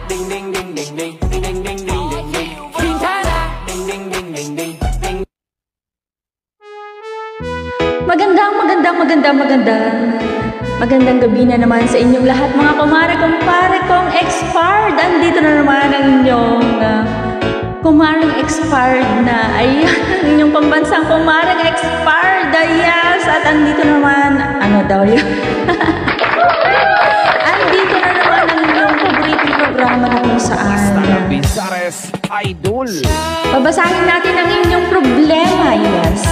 ding ding ding ding ding ding ding ding ding ding ding. Quintana, ding ding ding ding ding ding. Magandang gabi na naman sa inyong lahat mga kumare kong expired. Andito na naman ang inyong kumareng expired na. Ayan, ang inyong pambansang kumareng expired. Yes, at andito naman, ano daw yun? Andito na naman ang inyong paboritong programa na kung saan Idol. babasahin natin ang inyong problema. Yes,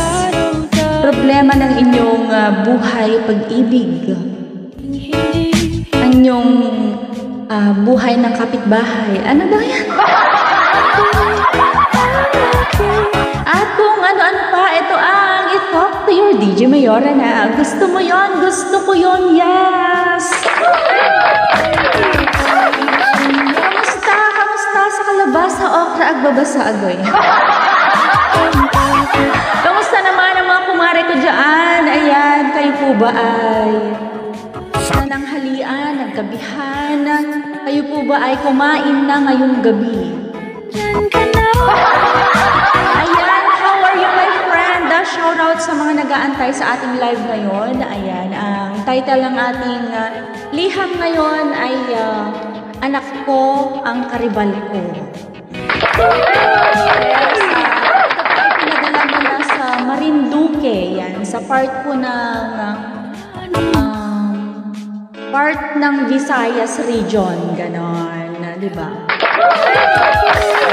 problema ng inyong buhay, pag-ibig, ang inyong buhay ng kapitbahay. Ano ba yan? At kung ano-ano pa, ito ang i-talk to your DJ Mayora na. Gusto mo yon? Gusto ko yon. Yes! Kamusta sa kalabasa, okra, agbabasa, agoy? Kamusta naman ang mga kumare ko dyan? Ayan, kayo po ba ay nananghalian, naggabihan? Kayo po ba ay kumain na ngayong gabi? Ayan, how are you my friend? Shoutout sa mga nag-aantay sa ating live ngayon. Ayan, ang title ng ating liham ngayon ay Anak Ko Ang Karibal Ko. Yes, pinadala mula sa Marinduque. Yan, sa part ng Visayas region, ganon, di ba?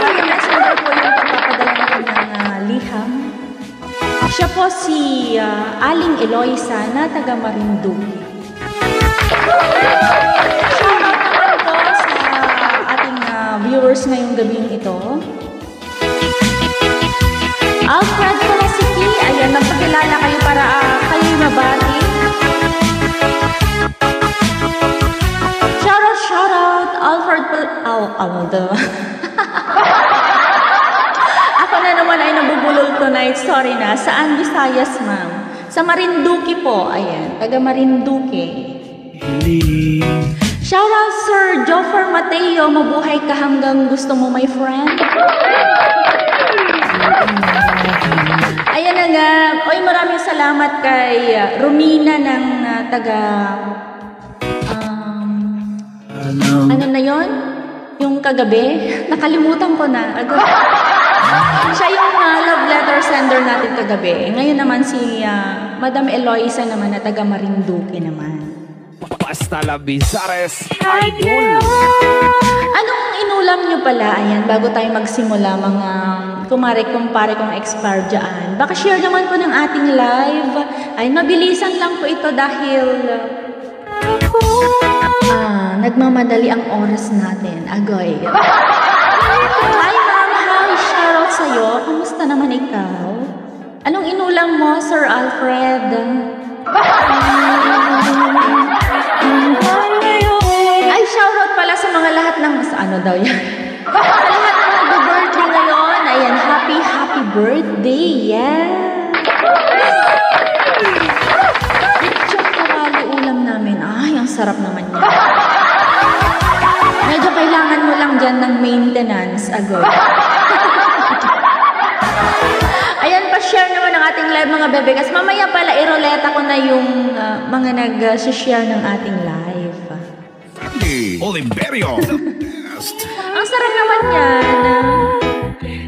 Ayun, messenger po yung pagpapadala natin ng liham. Siya po si Aling Eloisa na taga Marinduque. Shoutout naman po sa ating viewers ngayong gabing ito. Alfred Palasiki, ayan, magpakilala kayo para kayo mabati. Shoutout, Alfred Ako na naman ay nabubulol tonight, sorry na. Saan Visayas, ma'am? Sa Marinduque po, ayan, taga Marinduque. Shoutout Sir Joffer Mateo, mabuhay ka hanggang gusto mo, my friend. Ayan na nga. Oy, maraming salamat kay Romina ng taga ano na yon? Yung kagabi? Nakalimutan ko na. Siya yung love letter sender natin kagabi. Ngayon naman si Madam Eloisa naman na taga Marinduque naman. Basta la Bizares Idol. Anong inulam nyo pala? Ayan, bago tayo magsimula mga kumpare kong expired dyan. Baka share naman po ng ating live. Ay, mabilisan lang po ito dahil nagmamadali ang oras natin. Agoy. Hi ma'am, hi. Shoutout sa'yo. Kamusta naman ikaw? Anong inulam mo, Sir Alfred? Ay, shoutout pala sa mga lahat ng ano daw yan? Sa lahat ng nag-birthday ngayon. Ayan, happy birthday. Yeah. Lechon kawali ulam namin. Ay, ang sarap naman yan. Medyo kailangan mo lang dyan ng maintenance. Agoy. Ayan, pa-share naman ang ating live mga bebe. Kasi mamaya pala, iroleta ko na yung mga nag-share ng ating live. Oliverio. Ang sarap naman yan.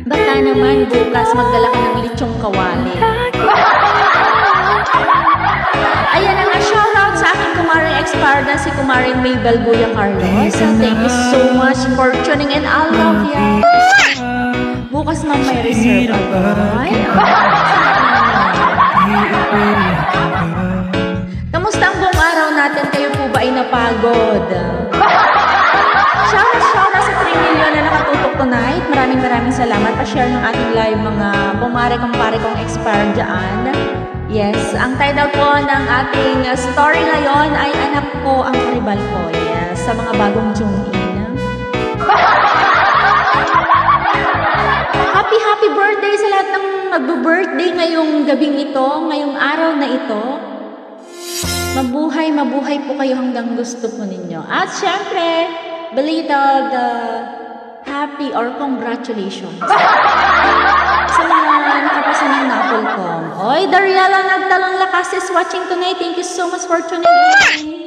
Baka naman bukas magdala ka ng lechong kawali. Ayan ang shoutout sa aking kumaring expired na si kumaring Maybel Buya Carlos. Thank you so much for tuning in. I love you. Bukas man may reserve ako. Kamusta ang buong araw natin? Kayo po ba ay napagod? Shoutout sa 3 million na nakatutok tonight. Maraming salamat. Pa-share ng ating live mga kumpare kong expired dyan. Yes, ang title po ng ating story ngayon ay Anak Ko Ang Karibal Ko. Yes, sa mga bagong tune-in. Happy birthday sa lahat ng magbe-birthday ngayong gabing ito, ngayong araw na ito. Mabuhay po kayo hanggang gusto po ninyo. At syempre, belated happy or congratulations sa mga nakapasa ng Napolcom. Oy, Dariela Nagdalang Lakas is watching tonight. Thank you so much for tuning in.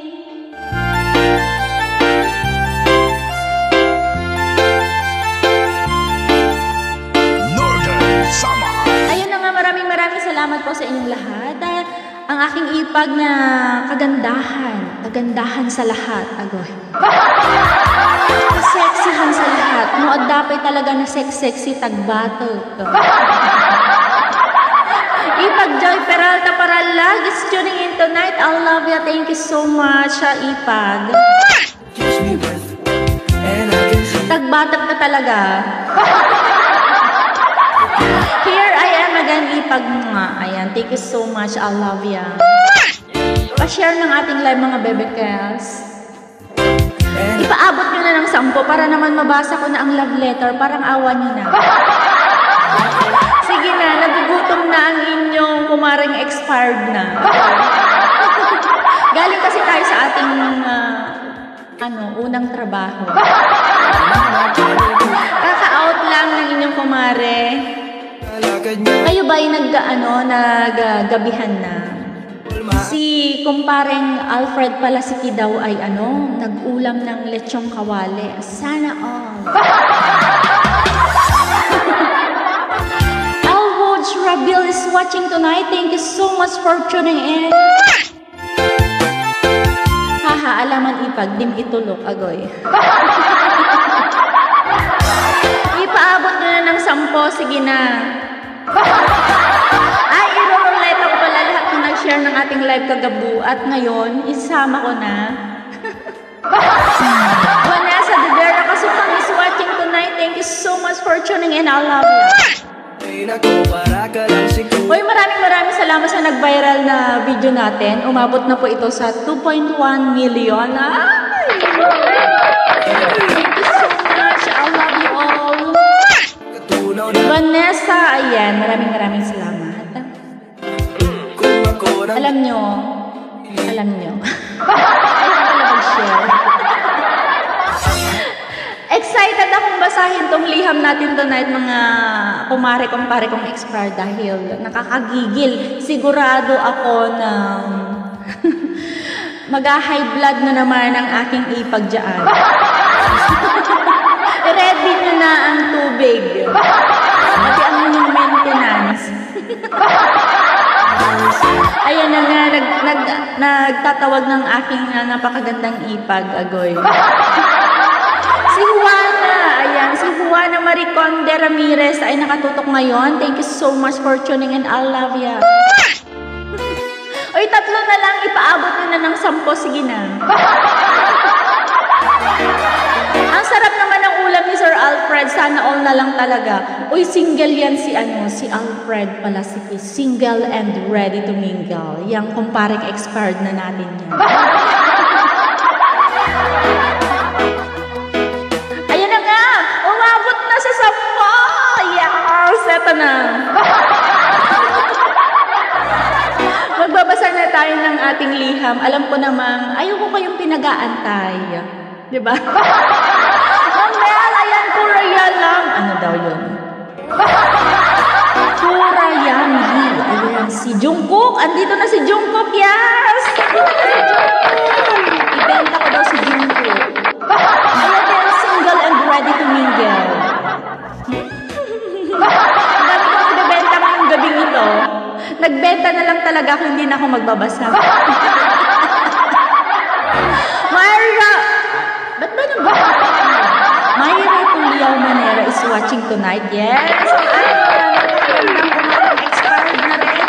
Ayun na nga, maraming salamat po sa inyong lahat. Ang aking ipag na kagandahan sa lahat, agoy. Sexihan sa lahat. Nood dapay talaga na sexy tagbato. Ipag Joy Peralta Paralag is tuning in tonight. I love you. Thank you so much, Ipag. Tagbatak ka talaga. Here I am again, Ipag nga. Ayan, thank you so much. I love ya. Pa-share ng ating live mga bebekels. Ipaabot nyo na ng 10 para naman mabasa ko na ang love letter. Parang awa nyo na. Sige na, nagugutom na ang inyong kumaring expired na. Galing kasi tayo sa ating unang trabaho. Kaka-out lang ng inyong kumare. Kayo ba ay naggabihan na? Si kumpareng Alfred Palasiki daw ay nag-ulam ng lechong kawali. Sana all. Alwoj Rabil is watching tonight. Thank you so much for tuning in. Haha, alaman Ipag, dim itulok, agoy. Ipaabot nyo na ng 10, sige na. Ay, iroroleta ko pala lahat na nag-share ng ating live kagabu. At ngayon, isama ko na. Vanessa De Vera Kasukang is watching tonight. Thank you so much for tuning in. I love you. Hoy, maraming salamat sa nag-viral na video natin. Umabot na po ito sa 2.1 million. Ay! Thank you so much. I love you all. Vanessa, ayan, maraming salamat. Alam nyo. Ayaw pala mag-share. Excited akong basahin tong liham natin tonight, mga kumpare kong expert, dahil nakakagigil. Sigurado ako na mag-high blood na naman ang aking ipag dyan. Ready nyo na ang tubig. Pati ang inyong maintenance. Ayan na nga, nagtatawag ng aking napakagandang ipag, agoy. Si Juana Mariconde Ramirez ay nakatutok ngayon. Thank you so much for tuning in. I love ya. Oy, 3 na lang. Ipaabot nyo na ng 10. Sige na. Ang sarap naman ng ulam ni Sir Alfred. Sana all na lang talaga. Uy, single yan si Alfred Palasiki. Single and ready to mingle. Yang kumpareng expired na natin yan. Ayan na nga. Umabot na sa 10. Yes, eto na. Magbabasa na tayo ng ating liham. Alam ko namang ayaw ko kayong pinag-aantay. Diba? Mamel, ayan, Kuraya lang. Ano daw yun? Kurayami. Ayan, si Jungkook. Andito na si Jungkook, yes! Andito na si Jungkook. Ibenta ko daw si Jungkook. Ayan din, single and ready to mingle. Dami kong ibibenta ngayong gabing ito. Nagbenta na lang talaga ako, hindi na ako magbabasa. Myra! Ba't ba nang Myra Tuliao Manera is watching tonight. Yes! Expired na rin.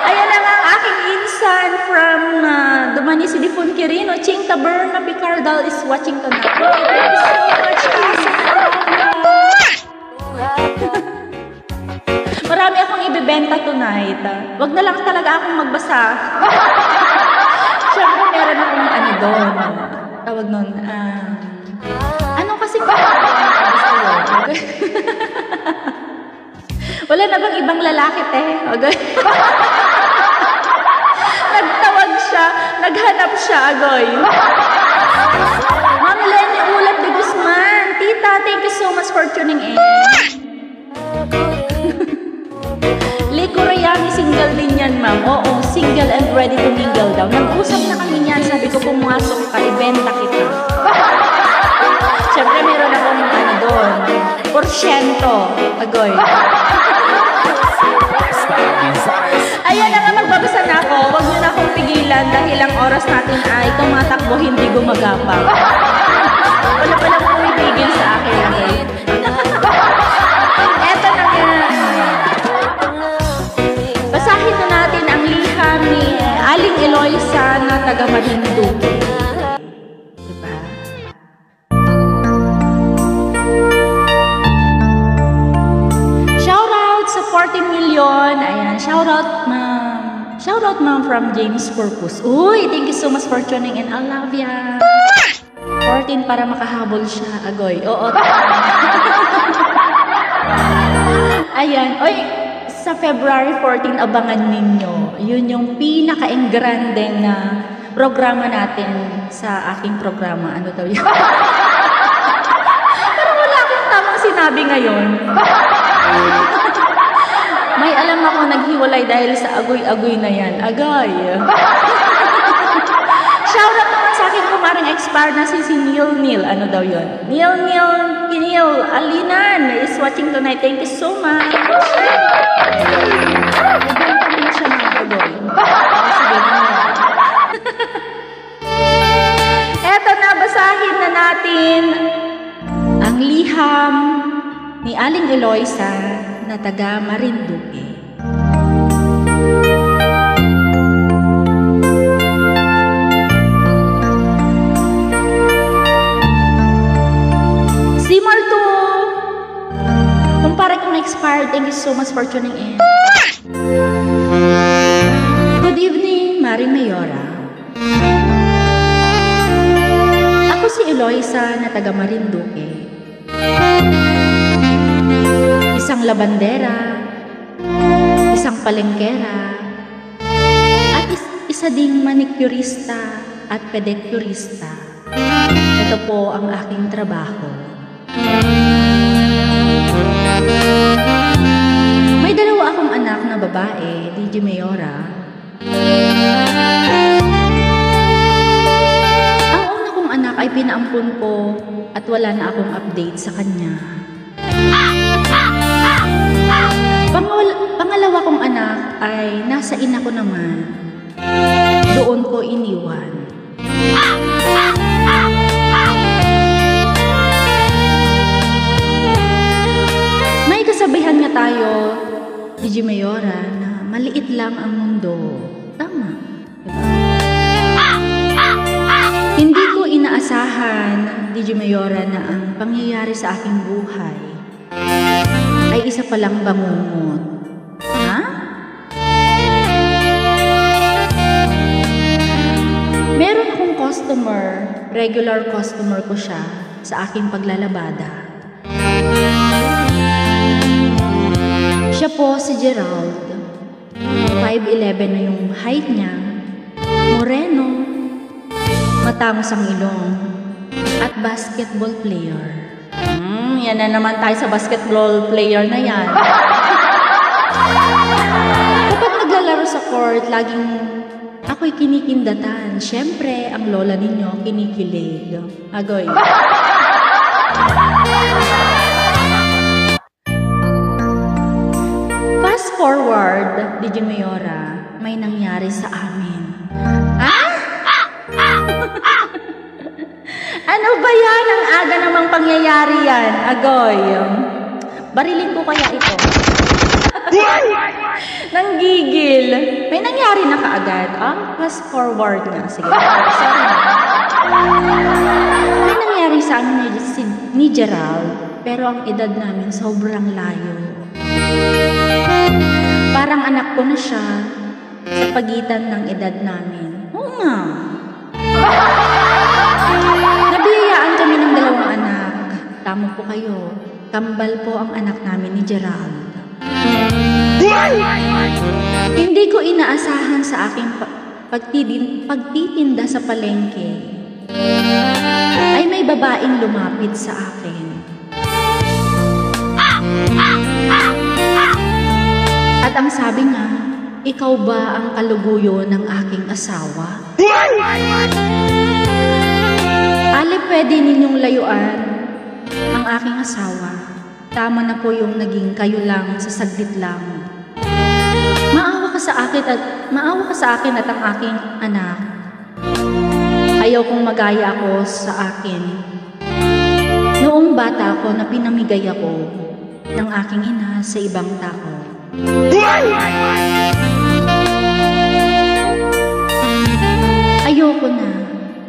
Ayan na nga ang aking insan from Dumani Silifon Quirino. Ching Taberna Picardal is watching tonight. Thank you so much, Kasi. Marami akong ibibenta tonight. Wag na lang talaga akong magbasa. Siyempre, meron akong doon. Tawag nun. Ano kasi ba? Wala na bang ibang lalaki, te? Nagtawag siya. Naghanap siya, agoy. Ma'am Lenny Ulat de Guzman. Tita, thank you so much for tuning in. Liko Rayami, single din yan, ma'am. Oo, single and ready to mingle daw. Nag-usap na kami niyan. Sabi ko, pumasok ka, ibenta kita. Siyempre, meron akong ano doon. Porsyento. Agoy. Ayan na nga, magbabasa na ako. Huwag niyo na akong pigilan dahil ang oras natin ay tumatakbo, hindi gumagapang. Wala palang pumipigil sa akin. Eto na nga. Basahin na natin ang liham ni Aling Eloisa na taga Marinduque. Diba? Shoutout sa 14 million. Ayan, shoutout ma'am. Shoutout ma'am from James Purpose. Uy, thank you so much for tuning in. I love ya. 14 para makahabol siya. Agoy. Oo. Ayan. Uy, sa February 14, abangan ninyo. Yun yung pinaka-engrandeng na programa natin sa aking programa. Ano daw yun? Pero wala akong tamang sinabi ngayon. May alam ako naghiwalay dahil sa agoy-agoy na yan. Agay. Shoutout naman sa akin kumaring expired na si Neil. Ano daw yun? Neil Alinan is watching tonight. Thank you so much. Naganda naman siya mga agoy. Sige na. Eto na, basahin na natin ang liham ni Aling Eloisa na taga Marinduque. Si Marto! Kumpara kong expired, thank you so much for tuning in. Good evening, Maring Mayora. Ako si Eloisa na taga Marinduque. Isang labandera, isang palengkera, at isa ding manicurista at pedicurista. Ito po ang aking trabaho. May dalawa akong anak na babae, DJ Mayora. Ang una kong anak ay pinaampun ko at wala na akong update sa kanya. Pangalawa kong anak ay nasa ina ko naman. Doon ko iniwan. May kasabihan nga tayo, DJ Mayora, na maliit lang ang mundo. Tama. Diba? Hindi ko inaasahan, DJ Mayora, na ang pangyayari sa aking buhay ay isa palang bangungot. Ha? Meron akong customer, regular customer ko siya sa aking paglalabada. Siya po si Gerald. 5'11" na yung height niya. Moreno, matangos ang ilong, at basketball player. Yan na naman tayo sa basketball player na yan. Kapag naglalaro sa court, laging ako'y kinikindatan. Siyempre, ang lola ninyo kinikilig. Agoy. Fast forward, DJ Mayora, may nangyari sa amin. Ano ba yan? Ang aga namang pangyayari yan. Agoy. Barilin ko kaya ito. Nanggigil. May nangyari na kaagad. Fast forward nga. Sige. Sorry na. May nangyari sa amin ni Gerald, pero ang edad namin sobrang layo. Parang anak ko na siya sa pagitan ng edad namin. Oo nga. Nabiyayaan kami ng dalawang anak. Tama po kayo. Kambal po ang anak namin ni Gerald. Hindi ko inaasahan sa aking pagtitinda sa palengke ay may babaeng lumapit sa akin. At ang sabi nga, ikaw ba ang kaluguyo ng aking asawa? Ali, pwede ninyong layuan ang aking asawa. Tama na po yung naging kayo lang sa saglit lang. Maawa ka sa akin at ang aking anak. Ayaw kong magaya ako sa akin. Noong bata ako na pinamigay ako ng aking ina sa ibang tao. Ayoko na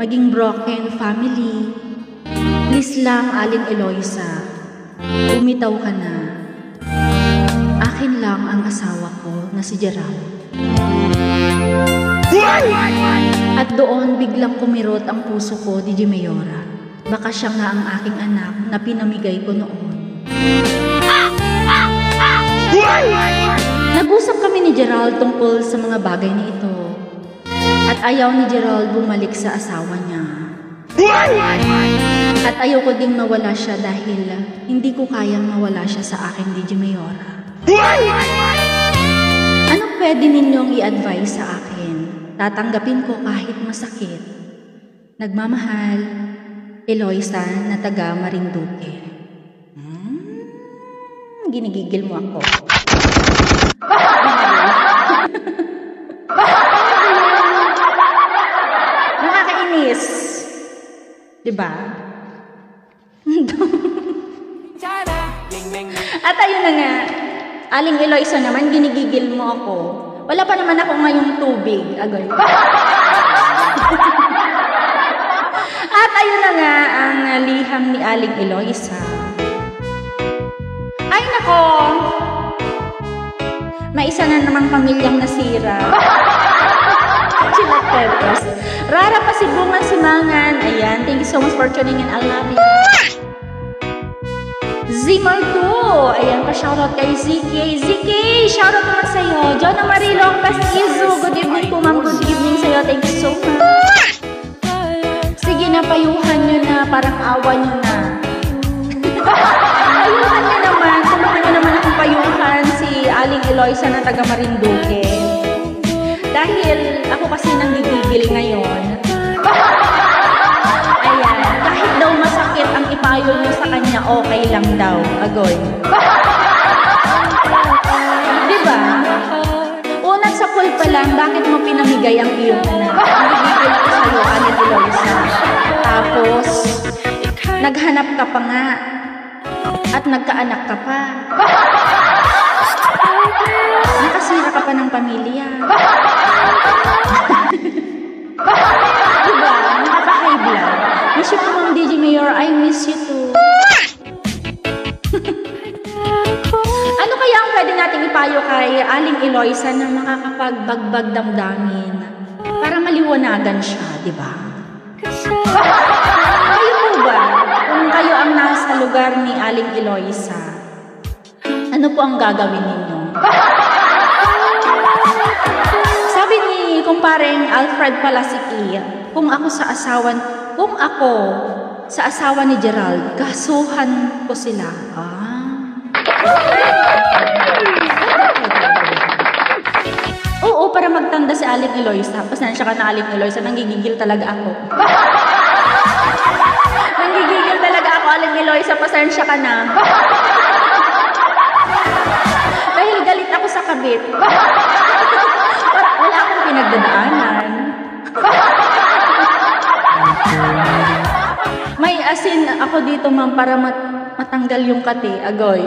maging broken family. Please lang, Aling Eloisa, bumitaw ka na. Akin lang ang asawa ko na si Gerald. At doon biglang kumirot ang puso ko, DJ Mayora. Baka siya nga ang aking anak na pinamigay ko noon. Nag-usap kami ni Gerald tungkol sa mga bagay na ito. At ayaw ni Gerald bumalik sa asawa niya. At ayaw ko ding mawala siya dahil hindi ko kayang mawala siya sa akin, DJ Mayora. Ano pwede ninyong i-advise sa akin? Tatanggapin ko kahit masakit. Nagmamahal, Eloisa na taga Marinduque. Ginigigil mo ako. Nakakainis. Diba? At ayun na nga, Aling Eloisa naman, ginigigil mo ako. Wala pa naman ako ngayong tubig. Agoy. At ayun na nga ang liham ni Aling Eloisa. Ay nako! May isa na namang pamilyang nasira. Chilat Peppers. Rara pa si Bungan Simangan. Ayan, thank you so much for tuning in. I love you. Zimarco. Ayan, pa-shoutout kay ZK. ZK, shoutout naman sa'yo. Jonah Marilong Castizo. Good evening po, ma'am. Good evening sa'yo. Thank you so much. Sige na, payuhan nyo na. Parang awa nyo na. Payuhan nyo naman. Tulungan nyo naman akong payuhan si Aling Eloisa na taga Marinduque. Dahil ako kasi nanggigigil ngayon. Ayan, kahit daw masakit ang ipayo nyo sa kanya, okay lang daw. Agoy. Diba? Unat sa pool pa lang, bakit mo pinamigay ang iyong anak? Nanggigigil ako sa'yo, Aling Eloisa. Tapos, naghanap ka pa nga. At nagkaanak ka pa. Nakasira ka pa ng pamilya. Diba? Nakaka-high blood. Miss you po, Ma'am DJ Mayor. I miss you too. Ano kaya ang pwede nating ipayo kay Aling Eloisa na makakapagbagbag damdamin para maliwanagan siya, diba? Kayo po ba? Kung kayo ang nasa lugar ni Aling Eloisa, ano po ang gagawin ninyo? Sabi ni kumpareng Alfred Palasiqui, kung ako sa asawa ni Gerald, kasuhan ko sila. Oo, para magtanda si Aling Eloisa. Pasensya ka na, Aling Eloisa, nanggigigil talaga ako. Nanggigigil talaga ako, Aling Eloisa, pasensya ka na. Dahil galit ako sa kabit. Wala akong pinagdadaanan. May asin ako dito, ma'am, para matanggal yung kati. Agoy.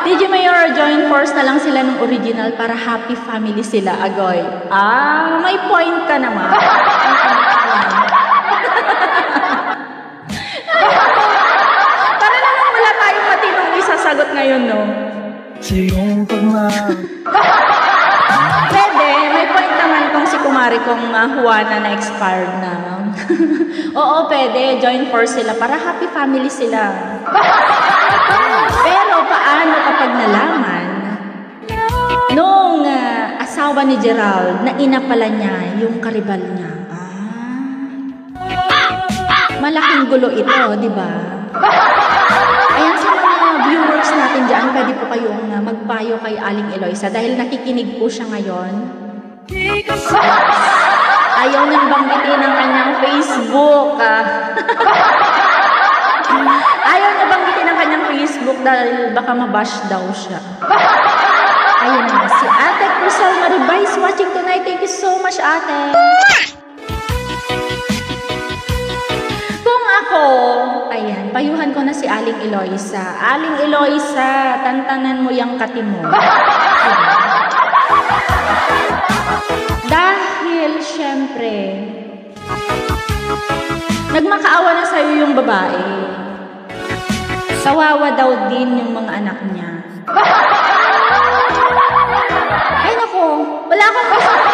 DJ Mayor, join force na lang sila ng original para happy family sila. Agoy. May point ka naman. Para naman wala tayong matinong isasagot ngayon, no? Pwede, may point naman kung si kumari kong Juana na expired na. Oo, pwede. Join force sila para happy family sila. Pero paano kapag nalaman nung asawa ni Gerald, na ina pala niya yung karibal niya. Malaking gulo ito, di ba? Ayan, sa mga viewers natin dyan, pwede po kayong magpayo kay Aling Eloisa dahil nakikinig po siya ngayon. Ayaw nang banggitin ang kanyang Facebook. Ayaw na banggitin ang kanyang Facebook dahil baka mabash daw siya. Ayun na, si Ate Crystal Maribay is watching tonight. Thank you so much, Ate. Kung ako, ayan, payuhan ko na si Aling Eloisa. Aling Eloisa, tantanan mo yung kati mo. Dahil, syempre, nagmakaawa na sa'yo yung babae. Kawawa daw din yung mga anak niya. Ay nako, wala akong kasama.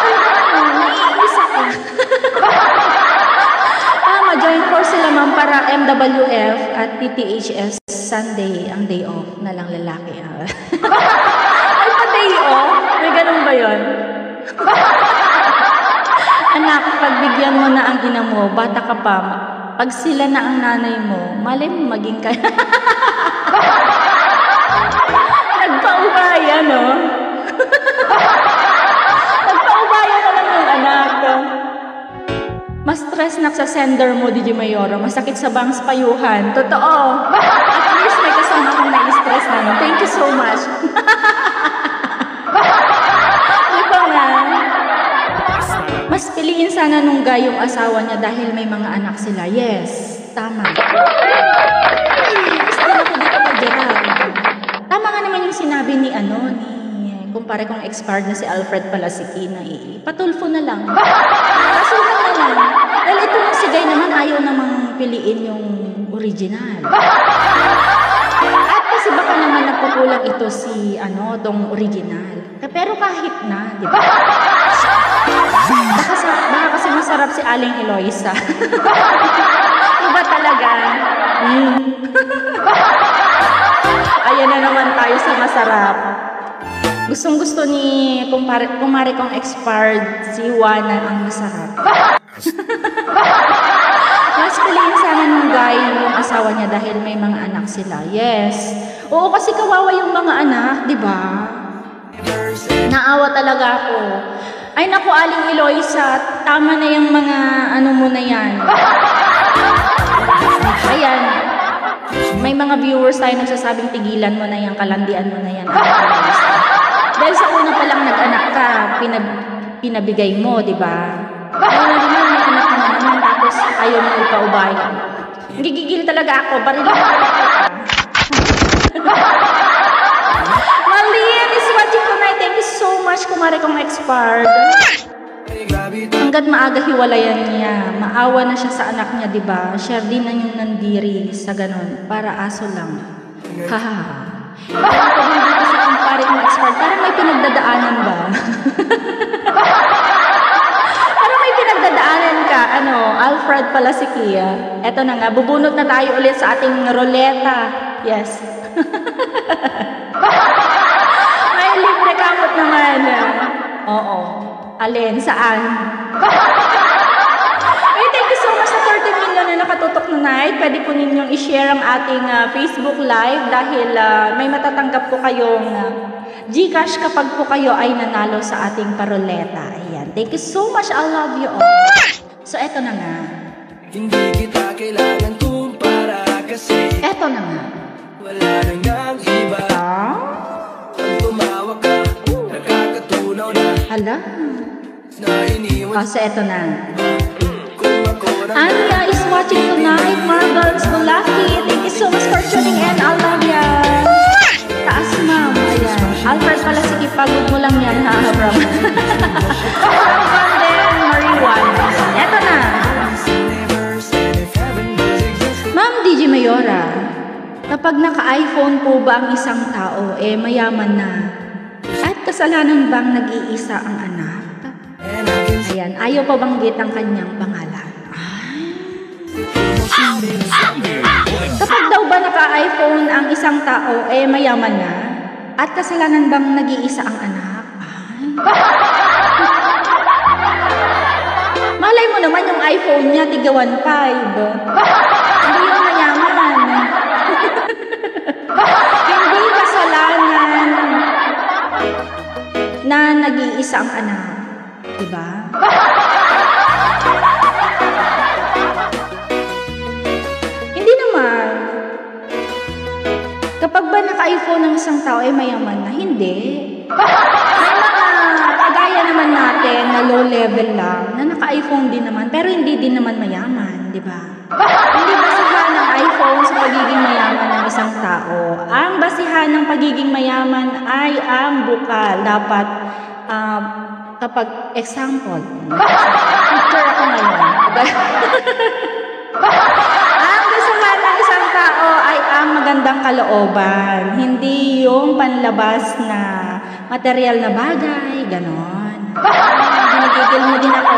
Naiinis ako. Join force sila ma'am para MWF at TTHS Sunday, ang day off na lang lalaki. Ay pa day off? May ganun ba yun? Anak, pagbigyan mo na ang ina mo, bata ka pa, pag sila na ang nanay mo, malay mo maging ka. Nagpaubaya, no? Nagpaubaya ka lang ng anak. Mas stress na sa sender mo, DJ Mayora. Masakit sa bangs payuhan. Totoo. At least may kasama kong na-stress na. No? Thank you so much. Di ba nga? Mas piliin sana nung guy yung asawa niya dahil may mga anak sila. Yes, tama. Tama nga naman yung sinabi ni kumpare kong expired na si Alfred Palasiki na patulfo na lang. Kasuhan na lang. Dahil ito ng sigay naman ayaw namang piliin yung original. At kasi baka naman nagkukulang ito si tong original. Pero kahit na, di ba? Baka kasi masarap si Aling Eloisa. Diba talaga? Ayan na naman tayo sa masarap. Gustong-gusto ni kumare kong expired si Juana ang masarap. Mas piliin sana ng guy yung asawa niya dahil may mga anak sila. Yes. Oo, kasi kawawa yung mga anak, di ba? Naawa talaga ako. Ay naku, Aling Eloisa, tama na yung mga mo na yan. Ayan. May mga viewers tayo nagsasabing tigilan mo na yan, kalandian mo na yan. Dahil sa una pa lang nag-anak ka, pinabigay mo, di ba? Ayun naman, may anak ka na naman, tapos ayaw mo ipaubaya. Gigigil talaga ako, barilin mo talaga. Marlene is watching tonight. Thank you so much, kumare kong expired. Hanggat maaga hiwalayan niya, maawa na siya sa anak niya, di ba? Share din na yung nandiri sa ganon, para aso lang. Hahaha. Ako din dito sa kumpare kong expired, parang may pinagdadaanan ba? Parang may pinagdadaanan ka, Alfred Palasiki. Eto na nga, bubunot na tayo ulit sa ating roleta. Yes. May libre kamot naman. Oo. Alin? Saan? Thank you so much sa 30 million na nakatutok na night. Pwede po ninyong i-share ang ating Facebook Live dahil may matatanggap po kayong Gcash kapag po kayo ay nanalo sa ating paroleta. Ayan. Thank you so much. I love you all. So, eto na nga. Hindi kita kailangan kumpara kasi Eto na nga. wala nang nang iba. Pag tumawa ka, nakakatunaw na Hala. na iniwan So, eto na. kung ako na Anya is watching tonight. Marbles Bulaki. Thank you so much for tuning in. I love ya. Taas, ma'am. Ayan. Alfred pala, sige, pagod mo lang yan, ha, Abram. Then, Mariwan. Eto na. Ma'am DJ Mayora, kapag naka-iPhone po ba ang isang tao, mayaman na? At kasalanan bang nag-iisa ang anak? Ayan, ayaw pa banggit ang kanyang pangalan. Kapag daw ba naka-iPhone ang isang tao, mayaman na? At kasalanan bang nag-iisa ang anak? Malay mo naman yung iPhone niya, tiga 1.5. Hindi yung mayaman. Hindi kasalanan na nag-iisa ang anak. Diba? Hindi naman. Kapag ba naka-iPhone ng isang tao ay mayaman na? Hindi. May mga kagaya naman natin na low level lang, na naka-iPhone din naman, pero hindi din naman mayaman, di ba? Hindi basihan ng iPhone sa pagiging mayaman ng isang tao. Ang basihan ng pagiging mayaman ay ang bukal. Dapat, kapag example, picture ako ngayon. Ang basihan ng isang tao ay ang magandang kalooban. Hindi yung panlabas na material na bagay, ganon. Ginigigil mo din ako.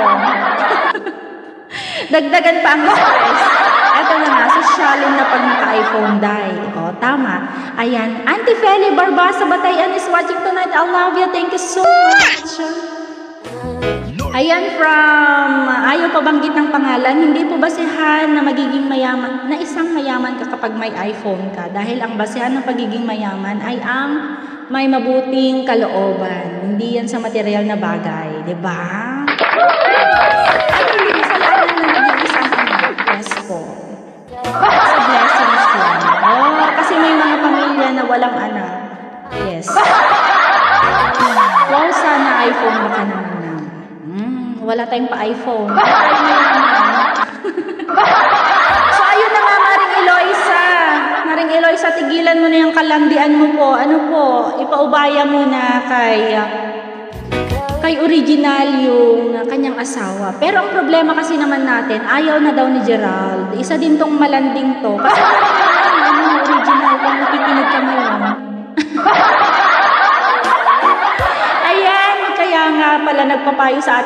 Dagdagan pa ang stress. Eto na nga, sosyalin na pag naka-iPhone dahil. O, tama. Ayan, Auntie Feli Barbasa Batayan is watching tonight. I love you. Thank you so much. Ayan, from ayaw pabanggit ng pangalan, hindi po basihan na magiging mayaman, na isang mayaman ka kapag may iPhone ka. Dahil ang basihan ng pagiging mayaman ay ang may mabuting kalooban. Hindi yan sa material na bagay. Diba? Ay, hindi kasalanan na naging isang anak. Yes po. Sa blessings yan. Oh, kasi may mga pamilya na walang anak. Yes. Wow, sana iPhone baka naman na. Wala tayong pa-iPhone. Wala tayong mayaman. So, ayun na nga, Maring Eloisa. Maring Eloisa, tigilan mo na yung kalandian mo po. Ano po, ipaubaya mo na kay original yung kanyang asawa. Pero ang problema kasi naman natin, ayaw na daw ni Gerald. Isa din tong malanding to. Kasi original yung nakikinig ka ngayon. Ayan, kaya nga pala nagpapayo sa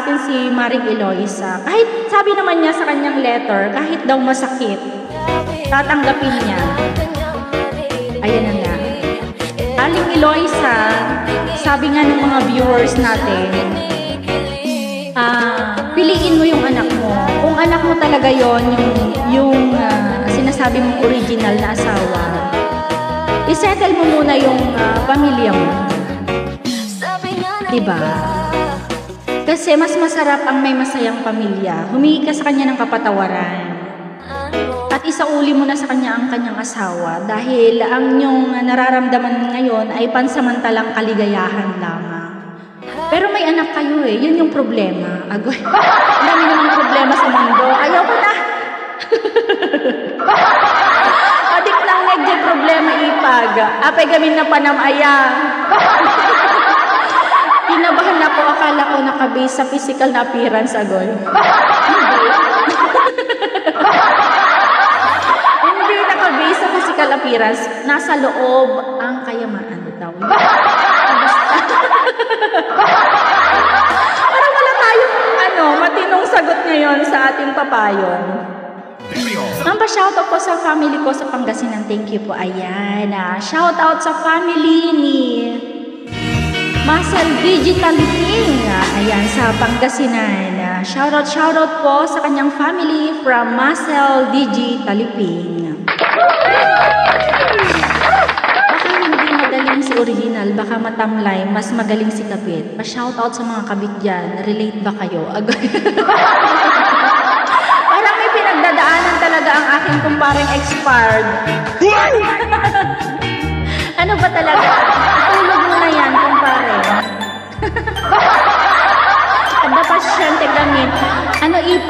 atin si Maring Eloisa. Kahit sabi naman niya sa kanyang letter, kahit daw masakit, tatanggapin niya. Ayan na nga. Aling Eloisa, sabi nga ng mga viewers natin, piliin mo yung anak mo. Kung anak mo talaga yon, yung sinasabi mong original na asawa, isettle mo muna yung pamilya mo. Diba? Kasi mas masarap ang may masayang pamilya. Humingi ka sa kanya ng kapatawaran. At isauli mo na sa kanya ang kanyang asawa dahil ang inyong nararamdaman ngayon ay pansamantalang kaligayahan lamang. Pero may anak kayo eh, yun yung problema. Agoy, ang dami namang problema sa mundo. Ayaw ko na. Adik lang medyo problema ipag. Apay gamin na panamaya. Kinabahan na po, akala ko nakabase sa physical na appearance, Agoy. Hindi nakabase sa physical appearance. Nasa loob ang kayamaan daw. Parang wala tayong matinong sagot ngayon sa ating papayon. Shoutout po sa family ko sa Pangasinan. Thank you po. Ayan. Shoutout sa family ni Muscle Digital King. Ayan, sa Pangasinan. Shoutout po sa kanyang family from Muscle Digital King. Baka hindi magaling si original, baka matamlay, mas magaling si kabit. Pa-shoutout sa mga kabit dyan. Relate ba kayo? Parang may pinagdadaanan talaga ang aking kumparing expired. Ano ba talaga? Tulog mo na yan, kumpare. Kada pasyente gamit.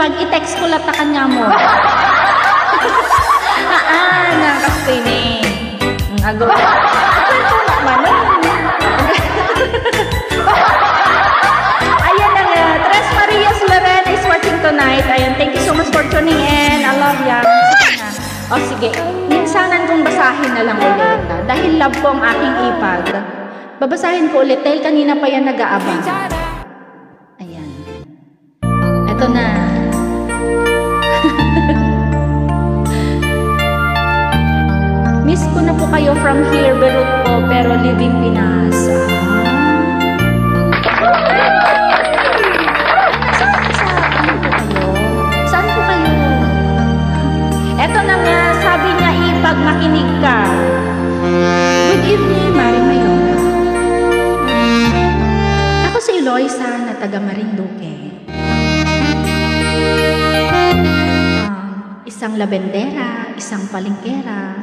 I-text ko lang ta kanya mo. Nakaspini. Agaw. Ayan na nga. Tres Marias Lorena is watching tonight. Ayan, thank you so much for tuning in. I love ya. O sige, minsanan kong basahin na lang ulit. Dahil love ko ang aking ipag. Babasahin ko ulit dahil kanina pa yan nag-aabang. Ayan. Eto na. Miss ko na po kayo from here, Berut po, pero living Pinas. ka. Good evening, Mari Mayora. Ako si Eloisa na taga Marinduque. Isang labendera, isang palengkera,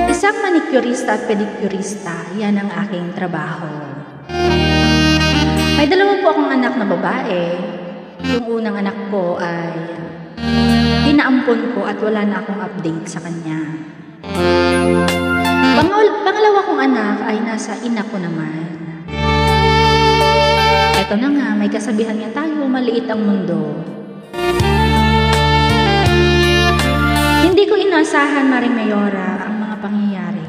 isang manicurista at pedicurista, yan ang aking trabaho. May dalawa po akong anak na babae. Yung unang anak ko ay inaampon ko at wala na akong update sa kanya. Pangalawa kong anak ay nasa ina ko naman. Eto na nga, may kasabihan nga tayo, maliit ang mundo. Hindi ko inasahan, Maring Mayora, ang mga pangyayari.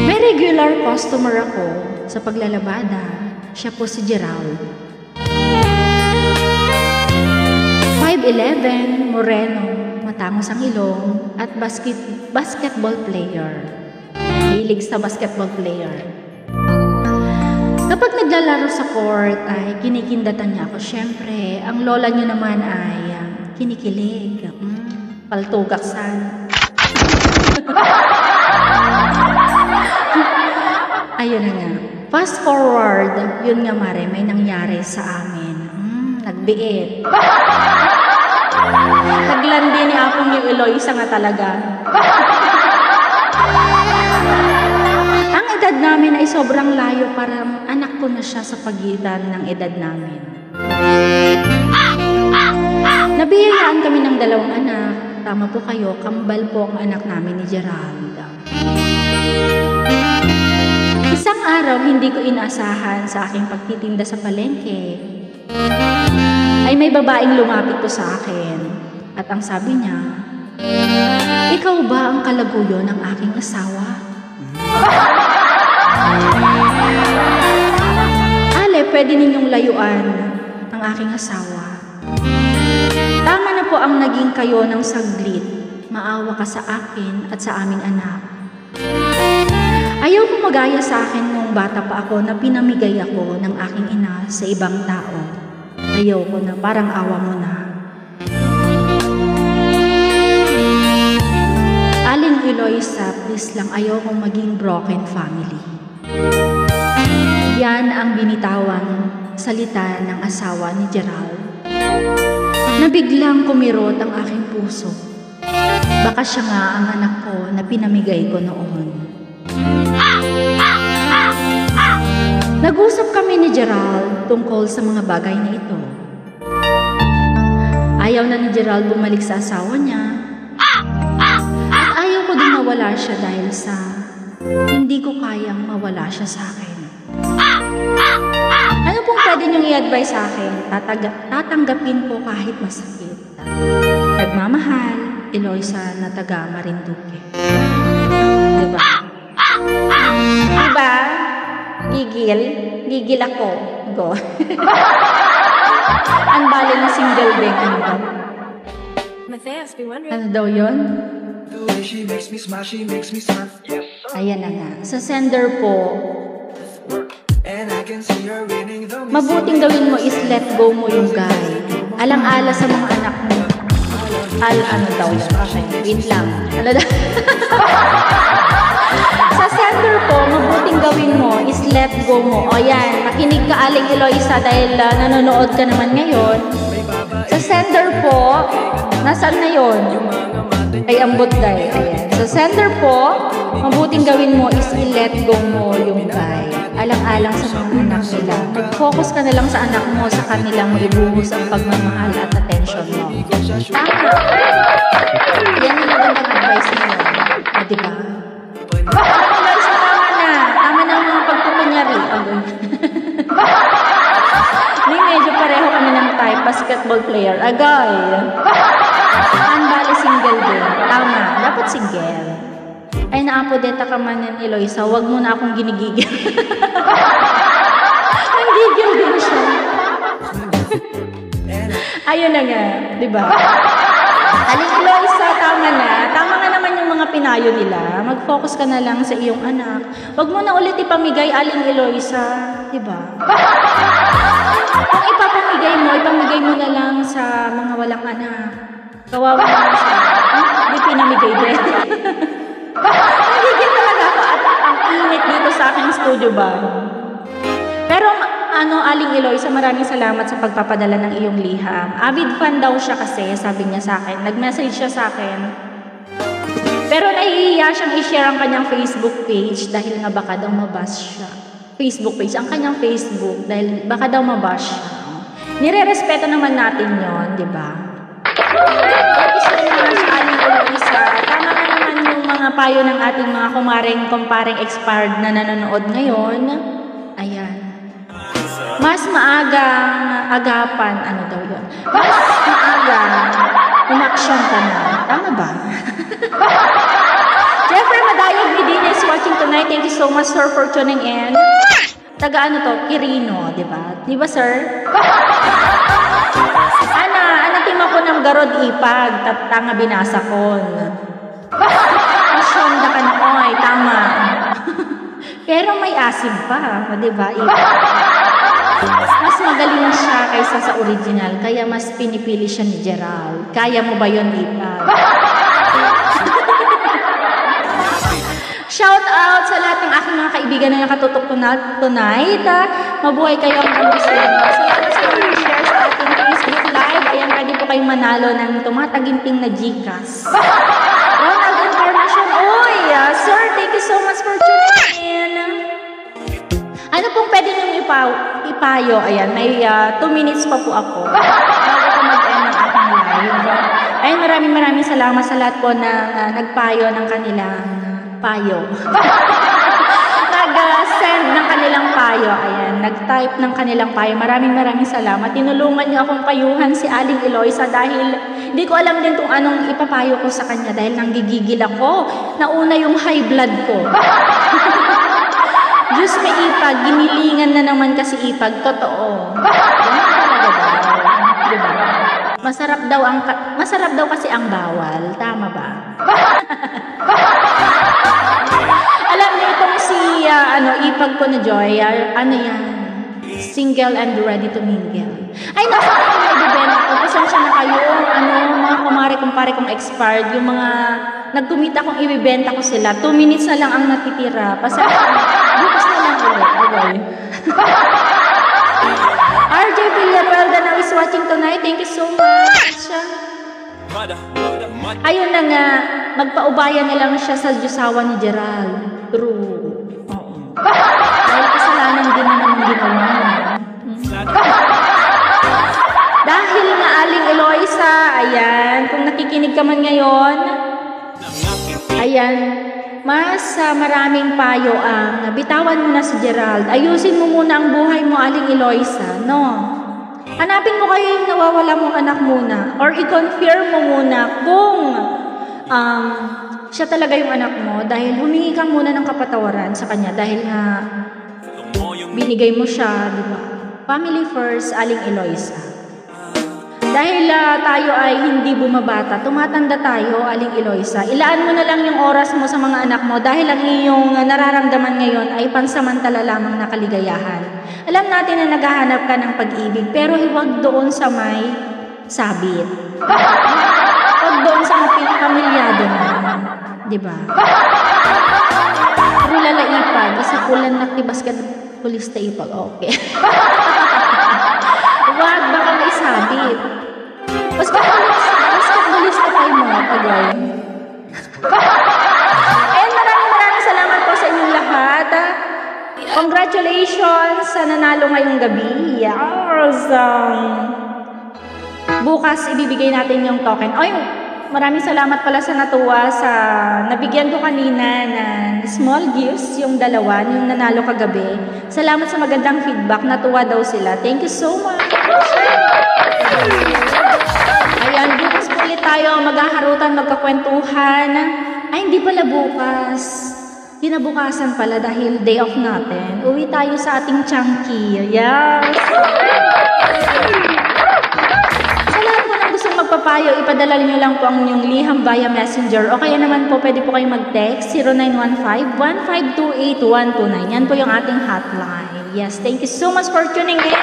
May regular customer ako sa paglalabada. Siya po si Gerald. 5'11", moreno, matangos ang ilong, at basketball player. Hilig sa basketball player. Kapag naglalaro sa court ay kinikindatan niya ako. Siyempre, ang lola niyo naman ay kinikilig. Paltugaksan. Ayun na nga. Fast forward, yun nga Mare, may nangyari sa amin. Nagbiit. Naglandi ni Apong yung Eloisa nga talaga. Ang edad namin ay sobrang layo, parang anak ko na siya sa pagitan ng edad namin. Nabiyayaan kami ng dalawang anak. Tama po kayo, kambal po ang anak namin ni Gerald. Isang araw, hindi ko inaasahan sa aking pagtitinda sa palengke, ay may babaeng lumapit po sa akin. At ang sabi niya, "Ikaw ba ang kalaguyo ng aking asawa?" Ale, pwede ninyong layuan ang aking asawa. Tama na po ang naging kayo ng saglit. Maawa ka sa akin at sa aming anak. Ayaw ko magaya sa akin nung bata pa ako na pinamigay ako ng aking ina sa ibang tao. Ayaw ko na, parang awa mo na. Aling Eloisa, please lang, ayaw kong maging broken family. Yan ang binitawang salita ng asawa ni Gerald. Nabiglang kumirot ang aking puso. Baka siya nga ang anak ko na pinamigay ko noon. Nag-usap kami ni Gerald tungkol sa mga bagay na ito. Ayaw na ni Gerald bumalik sa asawa niya. At ayaw ko din mawala siya dahil sa hindi ko kayang mawala siya sa akin. Ano pong pwede niyong i-advise sa akin? Tatanggapin ko kahit masakit. Nagmamahal, Eloisa na taga Marinduque. Diba? Diba? Gigil ako. Go. Ang bali na single din. Ano daw? Ano daw yun? Ayan na nga. Sa sender po, mabuting gawin mo is let go mo yung guy. Alang-ala sa mga anak mo. Ano daw yun? Okay, wait lang. Ano daw? Sa sender po, mabuting gawin mo is let go mo. O yan, makinig ka Aling Eloisa dahil nanonood ka naman ngayon. Sa sender po, nasaan na yun? Ay, ambot dahil. Ayan. Sa sender po, mabuting gawin mo is i-let go mo yung guy. Alang-alang sa mga anak nila. Mag-focus ka na lang sa anak mo, sa kanilang maibuhos ang pagmamahal at attention mo. Tama. Yan ang magandang advice niyo. O, diba? Guys, tama na. Tama na ang mga pagpupunyari. May medyo pareho kami ng type, basketball player. Agay. Ang bali single din. Tama. Dapat single. Ay, naapodeta ka man yan, Eloisa. Huwag mo na akong ginigigil. Nanggigil din siya. Ayun na nga. Diba? Aling Eloisa, tama na. Tama nga naman yung mga pinayo nila. Mag-focus ka na lang sa iyong anak. Huwag mo na ulit ipamigay, Aling Eloisa. Diba? Kung ipamigay mo na lang sa mga walang anak. Kawawa na Eloisa, maraming salamat sa pagpapadala ng iyong liham. Avid fan daw siya kasi, sabi niya sa akin. Nag-message siya sa akin. Pero nahihiya siyang i-share ang kanyang Facebook page dahil nga baka daw mabash siya. Facebook page, ang kanyang Facebook, dahil baka daw mabash siya. Nire-respeto naman natin yon, di ba? Tama na naman yung mga payo ng ating mga kumparing expired na nanonood ngayon. Ayan. Mas maagang agapan, ano daw yun? Mas maagang umaksyon ka na. Tama ba? Jeffrey Madayag Medina is watching tonight. Thank you so much, sir, for tuning in. Taga ano to? Quirino, di ba? Di ba, sir? Tima ko ng garod ipag, tanga binasa ko. Masyonda ka na, oy, tama. Pero may asid pa, di ba? Mas magaling siya kaysa sa original, kaya mas pinipili siya ni Gerald. Kaya mo ba yun, ipag? Shout out sa lahat ng aking mga kaibigan na nakatutok tonight. Mabuhay kayo ang gusto nyo. Salamat sa mga share sa ating Facebook Live. Ayan, pwede po kayong manalo ng tumataginting na Gcash. Ronald Encarnacion. Uy, sir, thank you so much for tuning in. Ano pong pwede nyo ipayo? Ayan, may 2 minutes pa po ako. Bago ko mag-end ng aking live. Ayun, maraming salamat sa lahat po na nagpayo ng kanilang payo. Nag-send ng kanilang payo. Ayan, nag-type ng kanilang payo. Maraming salamat. Tinulungan niyo akong payuhan si Aling Eloisa dahil hindi ko alam din kung anong ipapayo ko sa kanya dahil nanggigigil ako. Nauna yung high blood ko. Diyos may ipag, ginilingan na naman kasi ipag. Totoo. Ganun talaga daw. Diba? Masarap daw kasi ang bawal. Tama ba? Alam niyo itong si ipag ko na Joy, ano yan? Single and ready to mingle. Ay, nasa akin na ibibenta ko. Pasensya na kayo, mga kumpare kong expired, yung mga nagkumita kong ibibenta ko sila. 2 minutes na lang ang natitira. Pasensya na. Bukas na lang ulit. Okay. RJ Villanueva now is watching tonight. Thank you so much. Ayun na nga, magpaubaya na lang siya sa Diyosawa ni Gerald. True. Oo. Dahil kasalanan din naman ang ginawa. Dahil nga Aling Eloisa, ayan, kung nakikinig ka man ngayon, ayan, mas maraming payo ang bitawan mo na si Gerald. Ayusin mo muna ang buhay mo, Aling Eloisa, no? Hanapin mo kayo yung nawawala mong anak muna. Or i-confirm mo muna kung siya talaga yung anak mo. Dahil humingi ka muna ng kapatawaran sa kanya. Dahil nga binigay mo siya, di ba? Family first, Aling Eloisa. Dahil tayo ay hindi bumabata, tumatanda tayo, Aling Eloisa. Ilaan mo na lang yung oras mo sa mga anak mo dahil ang iyong nararamdaman ngayon ay pansamantala lamang na kaligayahan. Alam natin na naghahanap ka ng pag-ibig, pero huwag doon sa may sabit. Huwag doon sa pamilyado na. Diba? Pero lalaipag, isa kulan na tibas ka pulis na ipag. Okay. Huwag, baka may sabit. Mas pulis na tayo mga pagay. And maraming salamat po sa inyong lahat. Congratulations sa nanalo ngayong gabi. Yes! Bukas ibibigay natin yung token. Oy, maraming salamat pala sa natuwa sa nabigyan ko kanina ng small gifts, yung dalawa, yung nanalo kagabi. Salamat sa magandang feedback. Natuwa daw sila. Thank you so much. Ayan, bukas po ulit tayo maghaharutan, magkakwentuhan. Ay, hindi pala bukas. Kinabukasan pala dahil day off natin. Uwi tayo sa ating chunky. Yes! Sa lahat po ng gustong magpapayo, ipadala niyo lang po ang inyong liham via messenger o kaya naman po pwede po kayong mag-text 0915-1528-129. Yan po yung ating hotline. Yes, thank you so much for tuning in.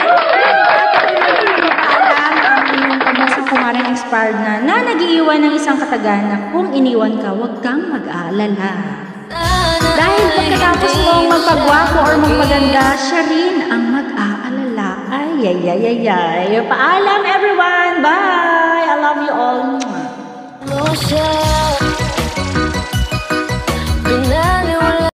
At ang inyong pag-asang kumaring expired na nag-iiwan ng isang katagan na kung iniwan ka, huwag kang mag-aalala. Dahil pagkatapos mong magpagwapo or magpaganda, siya rin ang mag-aalala. Ay, Ay, ay, ay, ay, ay. Paalam everyone. Bye!